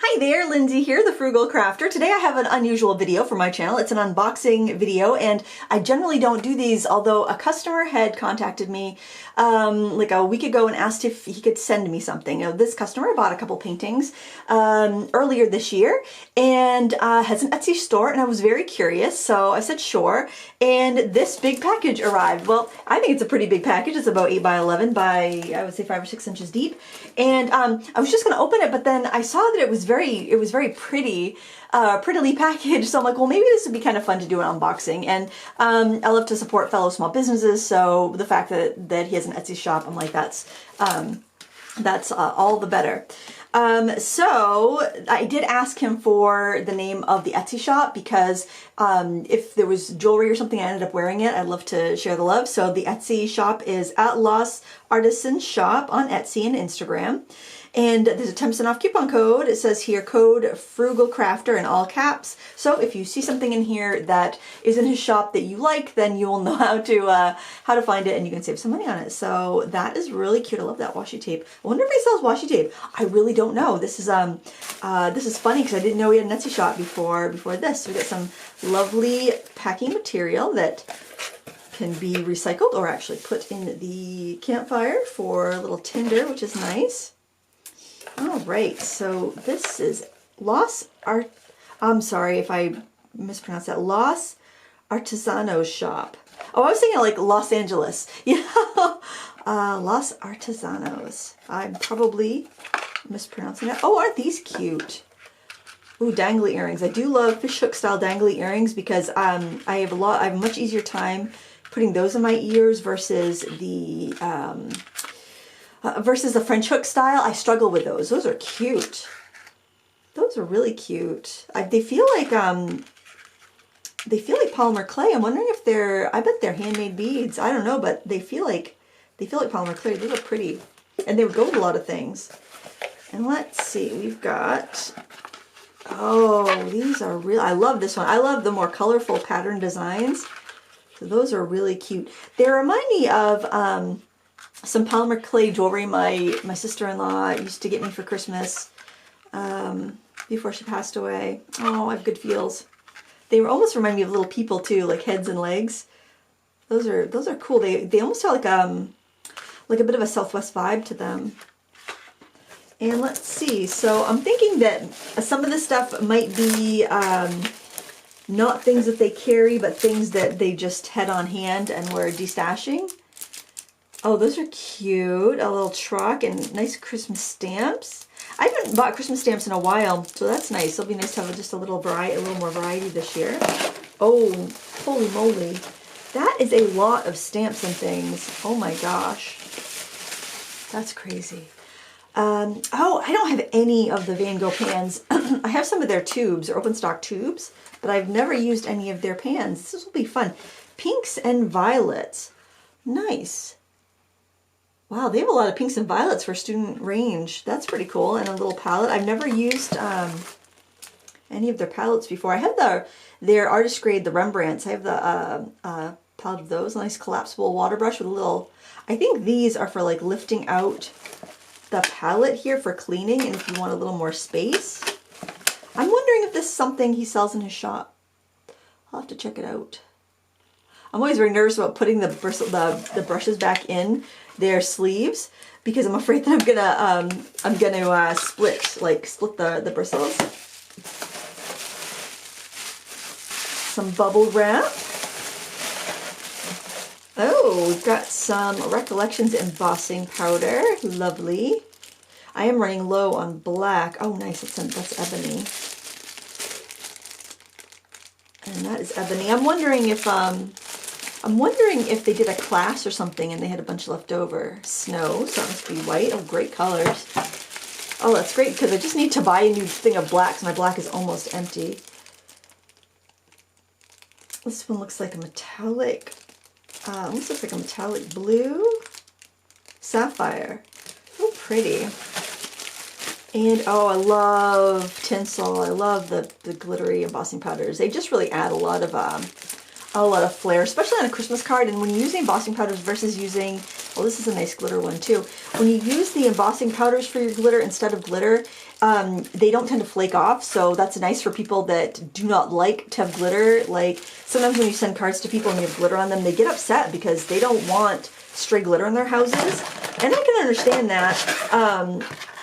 Hi there, Lindsay here, the Frugal Crafter. Today I have an unusual video for my channel. It's an unboxing video, and I generally don't do these, although a customer had contacted me like a week ago and asked if he could send me something. Now, this customer bought a couple paintings earlier this year and has an Etsy store, and I was very curious, so I said sure, and this big package arrived. Well, I think it's a pretty big package. It's about 8 by 11 by, I would say, 5 or 6 inches deep, and I was just going to open it, but then I saw that it was very pretty, prettily packaged. So I'm like, well, maybe this would be kind of fun to do an unboxing. And I love to support fellow small businesses. So the fact that he has an Etsy shop, I'm like, that's all the better. So I did ask him for the name of the Etsy shop because if there was jewelry or something I ended up wearing it, I'd love to share the love. So the Etsy shop is at Lost Artisan Shop on Etsy and Instagram. And there's a 10% off coupon code. It says here, code FrugalCrafter in all caps. So if you see something in here that is in his shop that you like, then you will know how to find it and you can save some money on it. So that is really cute. I love that washi tape. I wonder if he sells washi tape. I really don't know. This is funny because I didn't know he had an Etsy shop before this. So we got some lovely packing material that can be recycled or actually put in the campfire for a little tinder, which is nice. All right, so this is I'm sorry if I mispronounced that. Los Artesanos shop. Oh, I was thinking like Los Angeles. Yeah, Los Artesanos. I'm probably mispronouncing that. Oh, aren't these cute? Ooh, dangly earrings. I do love fishhook style dangly earrings because I have a much easier time putting those in my ears versus the French hook style. I struggle with those. Those are cute. Those are really cute. They feel like polymer clay. I'm wondering if I bet they're handmade beads. I don't know, but they feel like polymer clay. They look pretty. And they would go with a lot of things. And let's see, we've got, oh, these are real. I love this one. I love the more colorful pattern designs. So those are really cute. They remind me of some polymer clay jewelry my sister-in-law used to get me for Christmas before she passed away. Oh, I have good feels. They almost remind me of little people too, like heads and legs. Those are cool. They almost have like a bit of a Southwest vibe to them. And let's see. So I'm thinking that some of this stuff might be not things that they carry, but things that they just had on hand and were destashing. Oh, those are cute. A little truck and nice Christmas stamps. I haven't bought Christmas stamps in a while, so that's nice. It'll be nice to have just a little more variety this year. Oh, holy moly. That is a lot of stamps and things. Oh my gosh. That's crazy. Oh, I don't have any of the Van Gogh pans. I have some of their tubes, or open stock tubes, but I've never used any of their pans. This will be fun. Pinks and violets. Nice. Wow, they have a lot of pinks and violets for student range. That's pretty cool. And a little palette. I've never used any of their palettes before. I have their artist grade, the Rembrandts. I have the palette of those. A nice collapsible water brush with a little, I think these are for like lifting out the palette here for cleaning and if you want a little more space. I'm wondering if this is something he sells in his shop. I'll have to check it out. I'm always very nervous about putting the brushes back in their sleeves because I'm afraid that I'm gonna split the bristles. Some bubble wrap. Oh, we've got some Recollections embossing powder. Lovely. I am running low on black. Oh, nice. That's ebony. And that is ebony. I'm wondering if they did a class or something and they had a bunch left over. Snow, so that must be white. Oh, great colors. Oh, that's great because I just need to buy a new thing of black because my black is almost empty. This one looks like a metallic, almost looks like a metallic blue. Sapphire. Oh, pretty. And oh, I love tinsel. I love the glittery embossing powders. They just really add a lot of a lot of flair, especially on a Christmas card. And when you're using embossing powders versus using, well, this is a nice glitter one too. When you use the embossing powders for your glitter instead of glitter, they don't tend to flake off. So that's nice for people that do not like to have glitter. Like sometimes when you send cards to people and you have glitter on them, they get upset because they don't want stray glitter in their houses. And I can understand that.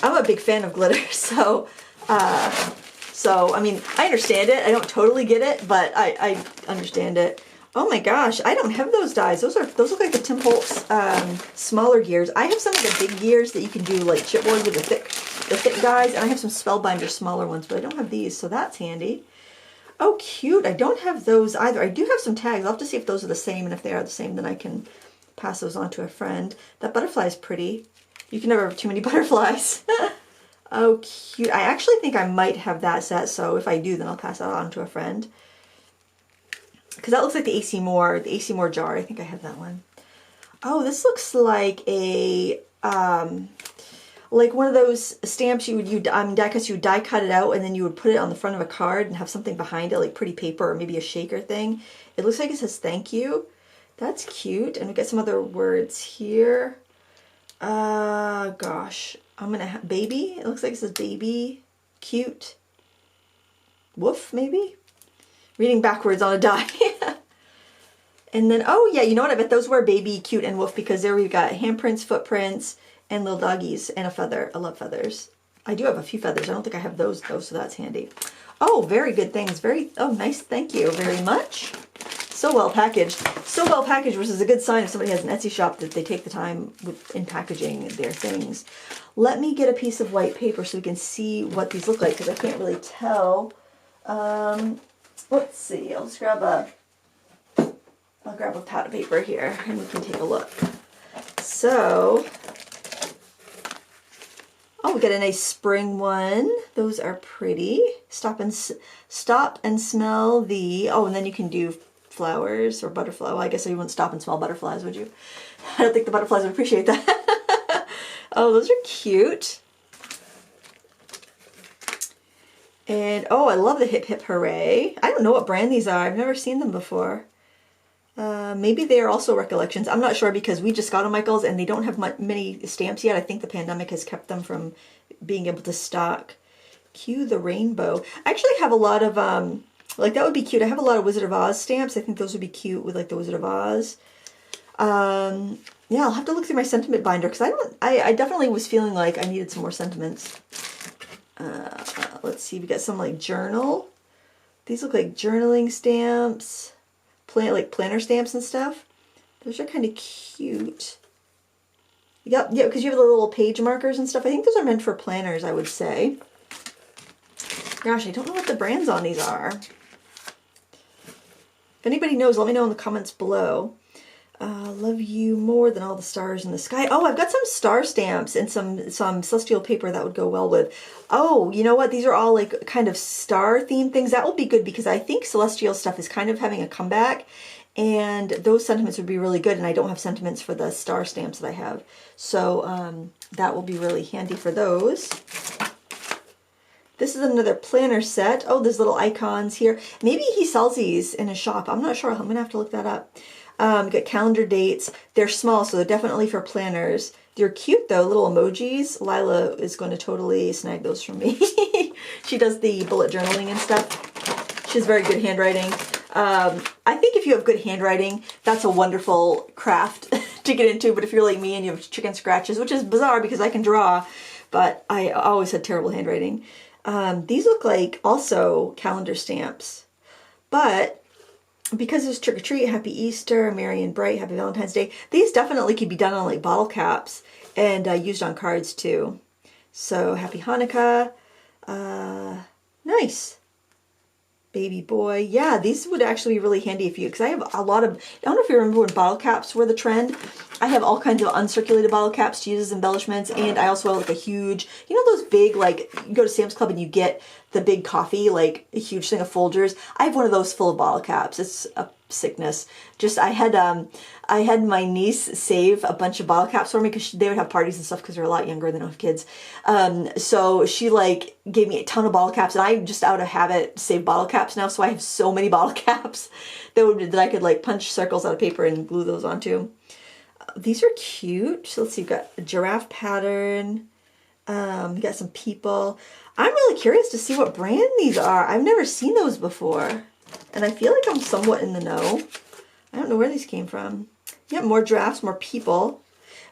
I'm a big fan of glitter, so I mean, I understand it. I don't totally get it, but I understand it. Oh my gosh, I don't have those dies. Those look like the Tim Holtz smaller gears. I have some of the big gears that you can do like chipboard with the thick dies, and I have some Spellbinder smaller ones, but I don't have these, so that's handy. Oh, cute. I don't have those either. I do have some tags. I'll have to see if those are the same, and if they are the same, then I can pass those on to a friend. That butterfly is pretty. You can never have too many butterflies. Oh, cute. I actually think I might have that set, so if I do, then I'll pass that on to a friend. Because that looks like the AC Moore jar. I think I have that one. Oh, this looks like a, like one of those stamps you would die cuts. You would die cut it out, and then you would put it on the front of a card and have something behind it, like pretty paper or maybe a shaker thing. It looks like it says thank you. That's cute. And we got some other words here. Gosh. I'm gonna have baby. It looks like it says baby. Cute. Woof, maybe? Reading backwards on a die. And then, oh yeah, you know what? I bet those were baby, cute, and woof, because there we've got handprints, footprints, and little doggies, and a feather. I love feathers. I do have a few feathers. I don't think I have those though, so that's handy. Oh, very good things. Oh, nice. Thank you very much. So well packaged. So well packaged, which is a good sign if somebody has an Etsy shop that they take the time in packaging their things. Let me get a piece of white paper so we can see what these look like, because I can't really tell. Let's see. I'll grab a pad of paper here and we can take a look. So, oh, we got a nice spring one. Those are pretty. Stop and smell the, oh, and then you can do flowers or butterfly. Well, I guess you wouldn't stop and smell butterflies, would you? I don't think the butterflies would appreciate that. Oh, those are cute. And oh, I love the Hip Hip Hooray. I don't know what brand these are. I've never seen them before. Maybe they are also Recollections. I'm not sure because we just got them, Michaels, and they don't have many stamps yet. I think the pandemic has kept them from being able to stock. Cue the Rainbow. I actually have a lot of, like that would be cute. I have a lot of Wizard of Oz stamps. I think those would be cute with like the Wizard of Oz. Yeah, I'll have to look through my sentiment binder because I definitely was feeling like I needed some more sentiments. Let's see, we got some like journal. These look like journaling stamps, like planner stamps and stuff. Those are kind of cute. Yep, yeah, because you have the little page markers and stuff. I think those are meant for planners, I would say. Gosh, I don't know what the brands on these are. If anybody knows, let me know in the comments below. Love you more than all the stars in the sky. Oh, I've got some star stamps and some celestial paper that would go well with. Oh, you know what? These are all like kind of star themed things. That will be good because I think celestial stuff is kind of having a comeback, and those sentiments would be really good. And I don't have sentiments for the star stamps that I have, so that will be really handy for those. This is another planner set. Oh, there's little icons here. Maybe he sells these in a shop. I'm not sure. I'm gonna have to look that up. Got calendar dates. They're small, so they're definitely for planners. They're cute though, little emojis. Lila is going to totally snag those from me. She does the bullet journaling and stuff. She has very good handwriting. I think if you have good handwriting, that's a wonderful craft to get into. But if you're like me and you have chicken scratches, which is bizarre because I can draw, but I always had terrible handwriting. These look like also calendar stamps, but because there's trick or treat, happy Easter, merry and bright, happy Valentine's Day, these definitely could be done on like bottle caps and used on cards too. So happy Hanukkah. Nice. Baby boy. Yeah, these would actually be really handy for you because I have a lot of, I don't know if you remember when bottle caps were the trend. I have all kinds of uncirculated bottle caps to use as embellishments, and I also have like a huge, you know those big, like you go to Sam's Club and you get the big coffee, like a huge thing of Folgers. I have one of those full of bottle caps. It's sickness. Just I had my niece save a bunch of bottle caps for me because they would have parties and stuff because they're a lot younger, they don't have kids. So she like gave me a ton of bottle caps, and I just out of habit save bottle caps now. So I have so many bottle caps that I could like punch circles out of paper and glue those onto. These are cute. So let's see, you've got a giraffe pattern. You got some people. I'm really curious to see what brand these are. I've never seen those before. And I feel like I'm somewhat in the know. I don't know where these came from. Yeah, more giraffes, more people.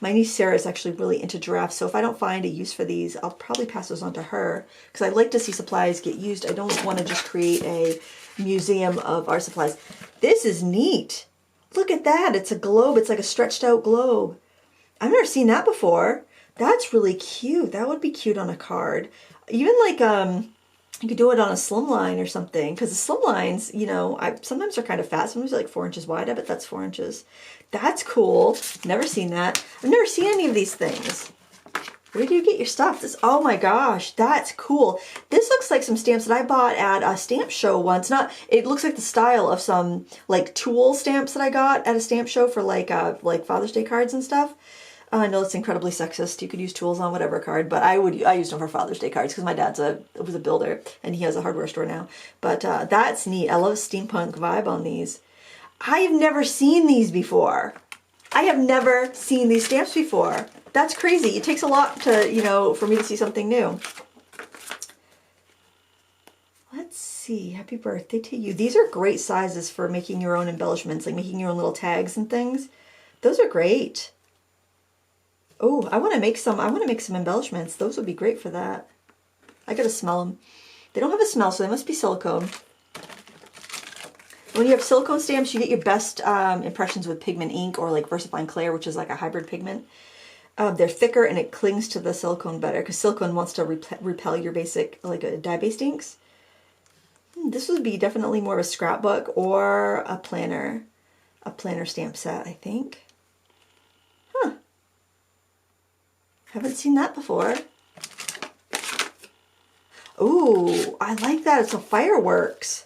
My niece Sarah is actually really into giraffes, so if I don't find a use for these, I'll probably pass those on to her, because I like to see supplies get used. I don't want to just create a museum of art supplies. This is neat. Look at that. It's a globe. It's like a stretched out globe. I've never seen that before. That's really cute. That would be cute on a card. Even like, you could do it on a slimline or something, because the slimlines, you know, sometimes they're kind of fat. Sometimes they're like 4 inches wide. I bet that's 4 inches. That's cool. Never seen that. I've never seen any of these things. Where do you get your stuff? Oh my gosh, that's cool. This looks like some stamps that I bought at a stamp show once. It looks like the style of some like tulle stamps that I got at a stamp show for like Father's Day cards and stuff. I know it's incredibly sexist. You could use tools on whatever card, but I used them for Father's Day cards because my dad was a builder and he has a hardware store now. But that's neat. I love a steampunk vibe on these. I've never seen these before. I have never seen these stamps before. That's crazy. It takes a lot to, you know, for me to see something new. Let's see. Happy birthday to you. These are great sizes for making your own embellishments, like making your own little tags and things. Those are great. Oh, I want to make some embellishments. Those would be great for that. I gotta smell them. They don't have a smell, so they must be silicone. When you have silicone stamps, you get your best impressions with pigment ink or like VersaFine Clair, which is like a hybrid pigment. They're thicker and it clings to the silicone better because silicone wants to repel your basic like dye-based inks. This would be definitely more of a scrapbook or a planner stamp set, I think. Huh. Haven't seen that before. Ooh, I like that. It's a fireworks.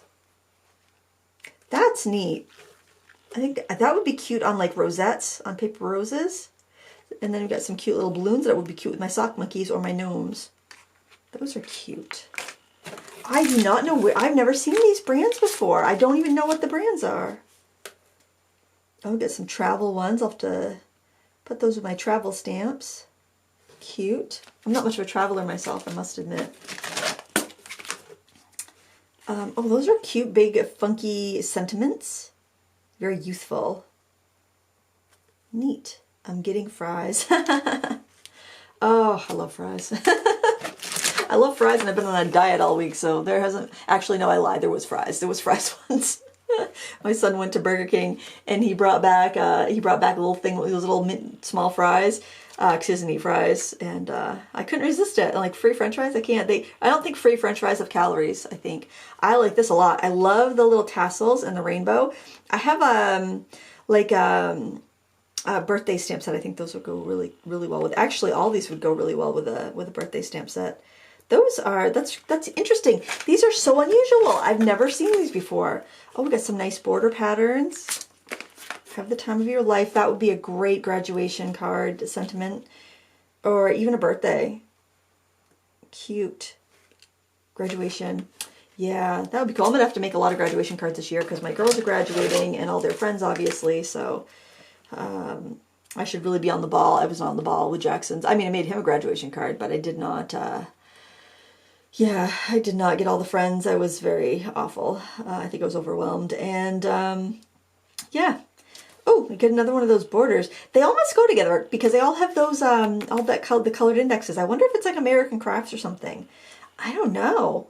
That's neat. I think that would be cute on like rosettes, on paper roses. And then we've got some cute little balloons that would be cute with my sock monkeys or my gnomes. Those are cute. I do not know I've never seen these brands before. I don't even know what the brands are. I'll get some travel ones. I'll have to put those with my travel stamps. Cute. I'm not much of a traveler myself, I must admit. Oh, those are cute, big, funky sentiments. Very youthful. Neat. I'm getting fries. Oh, I love fries. I love fries, and I've been on a diet all week, so there hasn't... Actually, no, I lied. There was fries. There was fries once. My son went to Burger King, and he brought back a little thing with those little small fries. Because he doesn't eat fries, and I couldn't resist it. Like free French fries, I can't. I don't think free French fries have calories. I think I like this a lot. I love the little tassels and the rainbow. I have birthday stamp set. I think those would go really, really well with. Actually, all these would go really well with a birthday stamp set. That's interesting. These are so unusual. I've never seen these before. Oh, we got some nice border patterns. Have the time of your life. That would be a great graduation card sentiment, or even a birthday. Cute. Graduation. Yeah, that would be cool. I'm gonna have to make a lot of graduation cards this year because my girls are graduating and all their friends, obviously. So I should really be on the ball. I was not on the ball with Jackson's. I mean, I made him a graduation card, but I did not. Yeah, I did not get all the friends. I was very awful. I think I was overwhelmed, and yeah. Oh, we get another one of those borders. They all must go together because they all have those, the colored indexes. I wonder if it's like American Crafts or something. I don't know.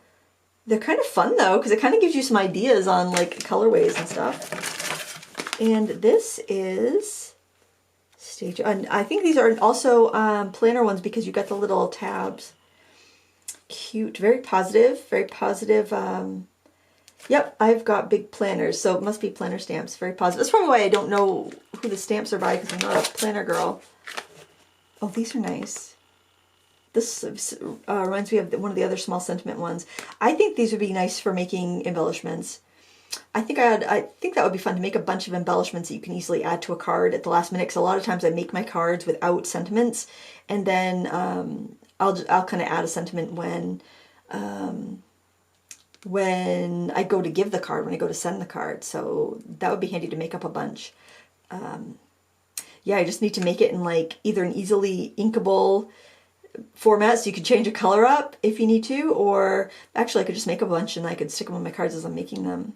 They're kind of fun though, because it kind of gives you some ideas on like colorways and stuff. And this is stage, and I think these are also planner ones because you got the little tabs. Cute, very positive, very positive. Yep, I've got big planners, so it must be planner stamps. Very positive. That's probably why I don't know who the stamps are by, because I'm not a planner girl. Oh, these are nice. This reminds me of one of the other small sentiment ones. I think these would be nice for making embellishments. I think that would be fun to make a bunch of embellishments that you can easily add to a card at the last minute. Because a lot of times I make my cards without sentiments, and then I'll kind of add a sentiment when I go to give the card, when I go to send the card. So that would be handy to make up a bunch. Yeah, I just need to make it in like either an easily inkable format so you could change a color up if you need to, or actually I could just make a bunch and I could stick them on my cards as I'm making them.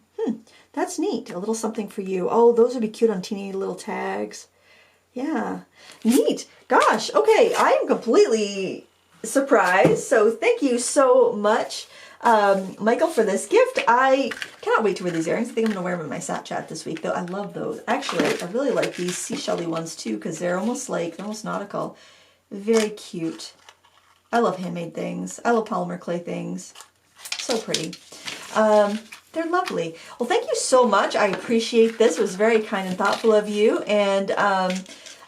That's neat. A little something for you. Oh, those would be cute on teeny little tags. Yeah, neat. Gosh, okay, I am completely surprised. So thank you so much, Michael, for this gift. I cannot wait to wear these earrings. I think I'm going to wear them in my Sat Chat this week, though. I love those. Actually, I really like these seashell-y ones, too, because they're almost nautical. Very cute. I love handmade things. I love polymer clay things. So pretty. They're lovely. Well, thank you so much. I appreciate this. It was very kind and thoughtful of you. And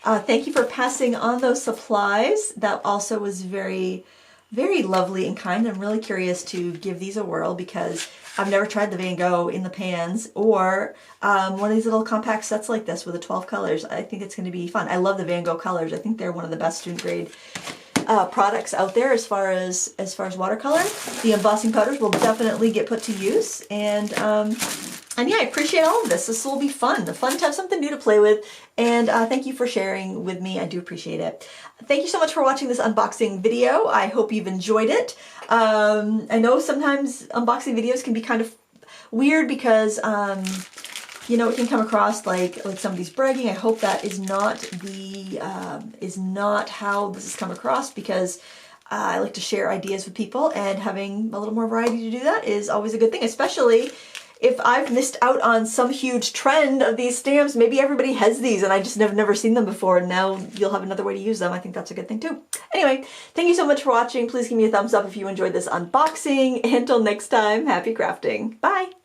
thank you for passing on those supplies. That also was very, very lovely and kind. I'm really curious to give these a whirl because I've never tried the Van Gogh in the pans or one of these little compact sets like this with the 12 colors. I think it's going to be fun. I love the Van Gogh colors. I think they're one of the best student grade products out there as far as watercolor. The embossing powders will definitely get put to use, and yeah, I appreciate all of this. This will be fun to have something new to play with, and thank you for sharing with me. I do appreciate it. Thank you so much for watching this unboxing video. I hope you've enjoyed it. I know sometimes unboxing videos can be kind of weird because you know, it can come across like somebody's bragging. I hope that is not how this has come across, because I like to share ideas with people, and having a little more variety to do that is always a good thing, especially if I've missed out on some huge trend of these stamps. Maybe everybody has these and I just have never seen them before, and now you'll have another way to use them. I think that's a good thing too. Anyway, thank you so much for watching. Please give me a thumbs up if you enjoyed this unboxing. Until next time, happy crafting. Bye!